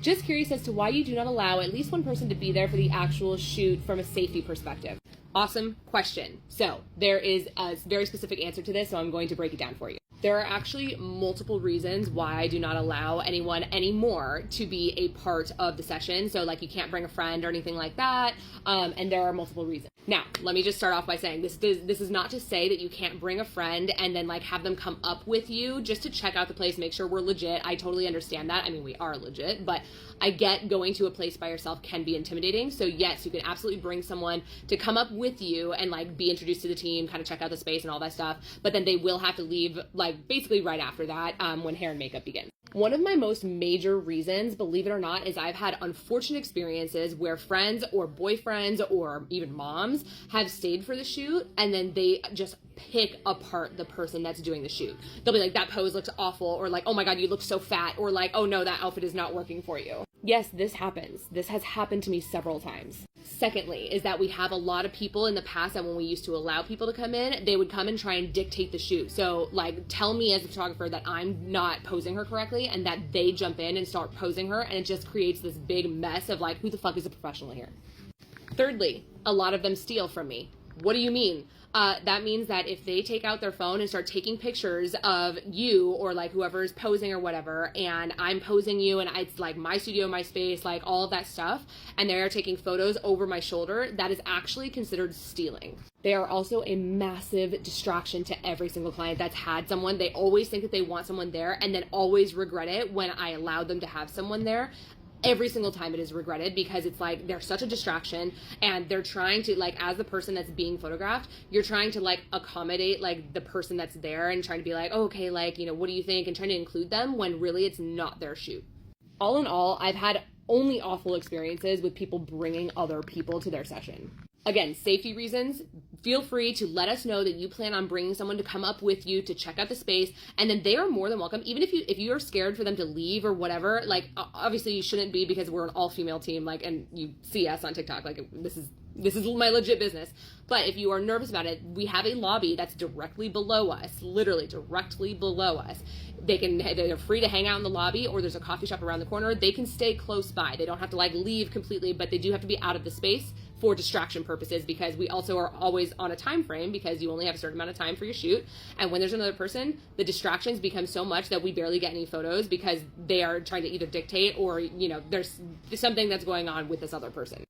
Just curious as to why you do not allow at least one person to be there for the actual shoot from a safety perspective. Awesome question. So there is a very specific answer to this, so I'm going to break it down for you. There are actually multiple reasons why I do not allow anyone anymore to be a part of the session. So like you can't bring a friend or anything like that. And there are multiple reasons. Now, let me just start off by saying this is not to say that you can't bring a friend and then like have them come up with you just to check out the place, make sure we're legit. I totally understand that. I mean, we are legit, but I get going to a place by yourself can be intimidating. So yes, you can absolutely bring someone to come up with you and like be introduced to the team, kind of check out the space and all that stuff. But then they will have to leave like basically right after that when hair and makeup begins. One of my most major reasons, believe it or not, is I've had unfortunate experiences where friends or boyfriends or even moms have stayed for the shoot and then they just pick apart the person that's doing the shoot. They'll be like, that pose looks awful, or like, oh my God, you look so fat, or like, oh no, that outfit is not working for you. Yes, this happens. This has happened to me several times. Secondly, is that we have a lot of people in the past that when we used to allow people to come in, they would come and try and dictate the shoot. So like tell me as a photographer that I'm not posing her correctly and that they jump in and start posing her, and it just creates this big mess of like, who the fuck is a professional here? Thirdly, a lot of them steal from me. What do you mean? That means that if they take out their phone and start taking pictures of you or like whoever is posing or whatever, and I'm posing you and it's like my studio, my space, like all of that stuff, and they're taking photos over my shoulder, that is actually considered stealing. They are also a massive distraction to every single client that's had someone. They always think that they want someone there and then always regret it when I allowed them to have someone there. Every single time it is regretted because it's like they're such a distraction and they're trying to like, as the person that's being photographed, you're trying to like accommodate like the person that's there and trying to be like, oh, okay, like, you know, what do you think? And trying to include them when really it's not their shoot. All in all, I've had only awful experiences with people bringing other people to their session. Again, safety reasons, feel free to let us know that you plan on bringing someone to come up with you to check out the space, and then they are more than welcome. Even if you are scared for them to leave or whatever, like obviously you shouldn't be because we're an all-female team, like, and you see us on TikTok, like this is my legit business. But if you are nervous about it, we have a lobby that's directly below us, literally directly below us. They're free to hang out in the lobby, or there's a coffee shop around the corner. They can stay close by. They don't have to like leave completely, but they do have to be out of the space for distraction purposes, because we also are always on a time frame because you only have a certain amount of time for your shoot. And when there's another person, the distractions become so much that we barely get any photos because they are trying to either dictate or, you know, there's something that's going on with this other person.